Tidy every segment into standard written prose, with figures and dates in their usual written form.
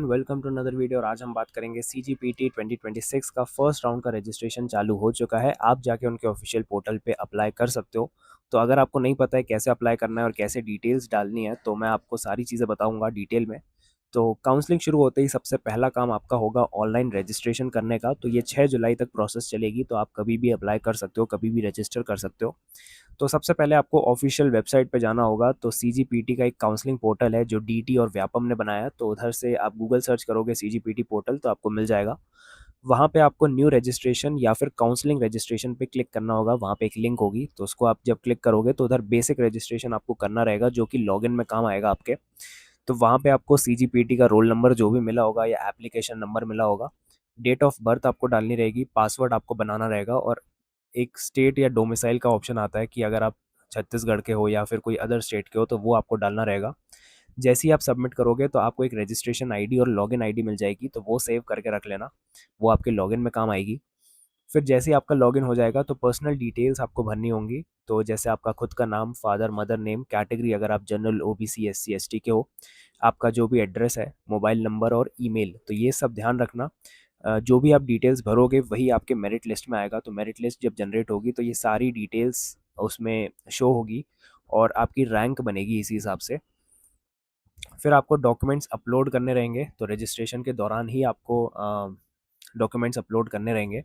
Welcome to another video. और आज हम बात करेंगे CGPT 2026 का फर्स्ट राउंड का रजिस्ट्रेशन चालू हो चुका है। आप जाके उनके ऑफिशियल पोर्टल पे अप्लाई कर सकते हो। तो अगर आपको नहीं पता है कैसे अप्लाई करना है और कैसे डिटेल्स डालनी है, तो मैं आपको सारी चीज़ें बताऊंगा डिटेल में। तो काउंसलिंग शुरू होते ही सबसे पहला काम आपका होगा ऑनलाइन रजिस्ट्रेशन करने का। तो ये 6 जुलाई तक प्रोसेस चलेगी, तो आप कभी भी अप्लाई कर सकते हो, कभी भी रजिस्टर कर सकते हो। तो सबसे पहले आपको ऑफिशियल वेबसाइट पे जाना होगा। तो CGPT का एक काउंसलिंग पोर्टल है जो DT और व्यापम ने बनाया है। तो उधर से आप गूगल सर्च करोगे CGPT पोर्टल तो आपको मिल जाएगा। वहाँ पे आपको न्यू रजिस्ट्रेशन या फिर काउंसलिंग रजिस्ट्रेशन पे क्लिक करना होगा। वहाँ पे एक लिंक होगी, तो उसको आप जब क्लिक करोगे तो उधर बेसिक रजिस्ट्रेशन आपको करना रहेगा, जो कि लॉगिन में काम आएगा आपके। तो वहाँ पे आपको CGPT का रोल नंबर जो भी मिला होगा या एप्लीकेशन नंबर मिला होगा, डेट ऑफ बर्थ आपको डालनी रहेगी, पासवर्ड आपको बनाना रहेगा, और एक स्टेट या डोमिसाइल का ऑप्शन आता है कि अगर आप छत्तीसगढ़ के हो या फिर कोई अदर स्टेट के हो तो वो आपको डालना रहेगा। जैसे ही आप सबमिट करोगे तो आपको एक रजिस्ट्रेशन आईडी और लॉगिन आईडी मिल जाएगी, तो वो सेव करके रख लेना, वो आपके लॉगिन में काम आएगी। फिर जैसे ही आपका लॉगिन हो जाएगा तो पर्सनल डिटेल्स आपको भरनी होंगी। तो जैसे आपका खुद का नाम, फादर मदर नेम, कैटेगरी अगर आप जनरल OBC SC ST के हो, आपका जो भी एड्रेस है, मोबाइल नंबर और ईमेल, तो ये सब ध्यान रखना। जो भी आप डिटेल्स भरोगे वही आपके मेरिट लिस्ट में आएगा। तो मेरिट लिस्ट जब जनरेट होगी तो ये सारी डिटेल्स उसमें शो होगी और आपकी रैंक बनेगी इसी हिसाब से। फिर आपको डॉक्यूमेंट्स अपलोड करने रहेंगे। तो रजिस्ट्रेशन के दौरान ही आपको डॉक्यूमेंट्स अपलोड करने रहेंगे।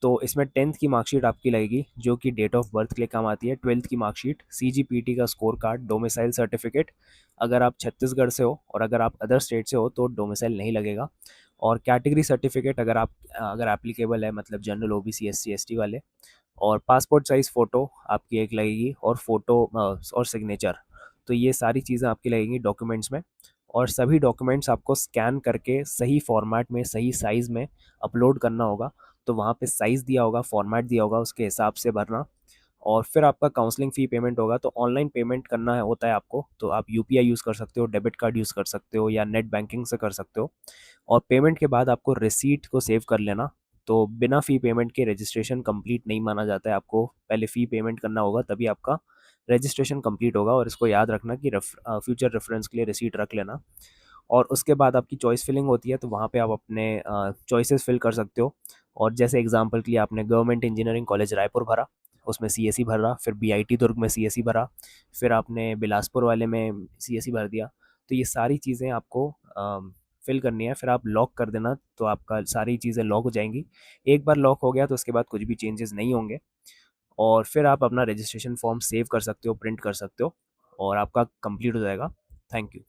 तो इसमें 10th की मार्कशीट आपकी लगेगी, जो कि डेट ऑफ बर्थ के लिए काम आती है। 12th की मार्कशीट, CGPT का स्कोर कार्ड, डोमिसाइल सर्टिफिकेट अगर आप छत्तीसगढ़ से हो, और अगर आप अदर स्टेट से हो तो डोमिसाइल नहीं लगेगा। और कैटेगरी सर्टिफिकेट अगर एप्लीकेबल है, मतलब जनरल OBC SC ST वाले। और पासपोर्ट साइज़ फ़ोटो आपकी एक लगेगी, और फोटो और सिग्नेचर। तो ये सारी चीज़ें आपकी लगेंगी डॉक्यूमेंट्स में। और सभी डॉक्यूमेंट्स आपको स्कैन करके सही फॉर्मेट में, सही साइज़ में अपलोड करना होगा। तो वहाँ पे साइज़ दिया होगा, फॉर्मेट दिया होगा, उसके हिसाब से भरना। और फिर आपका काउंसलिंग फ़ी पेमेंट होगा। तो ऑनलाइन पेमेंट करना है होता है आपको, तो आप UPI यूज़ कर सकते हो, डेबिट कार्ड यूज़ कर सकते हो, या नेट बैंकिंग से कर सकते हो। और पेमेंट के बाद आपको रिसीट को सेव कर लेना। तो बिना फ़ी पेमेंट के रजिस्ट्रेशन कंप्लीट नहीं माना जाता है। आपको पहले फ़ी पेमेंट करना होगा, तभी आपका रजिस्ट्रेशन कंप्लीट होगा। और इसको याद रखना कि फ्यूचर रेफरेंस के लिए रिसीट रख लेना। और उसके बाद आपकी चॉइस फिलिंग होती है, तो वहाँ पे आप अपने चॉइसेस फिल कर सकते हो। और जैसे एग्जांपल के लिए आपने गवर्नमेंट इंजीनियरिंग कॉलेज रायपुर भरा, उसमें CSE भरा, फिर BIT दुर्ग में CSE भरा, फिर आपने बिलासपुर वाले में CSE भर दिया। तो ये सारी चीज़ें आपको फिल करनी है, फिर आप लॉक कर देना, तो आपका सारी चीज़ें लॉक हो जाएंगी। एक बार लॉक हो गया तो उसके बाद कुछ भी चेंजेस नहीं होंगे। और फिर आप अपना रजिस्ट्रेशन फॉर्म सेव कर सकते हो, प्रिंट कर सकते हो, और आपका कंप्लीट हो जाएगा। Thank you.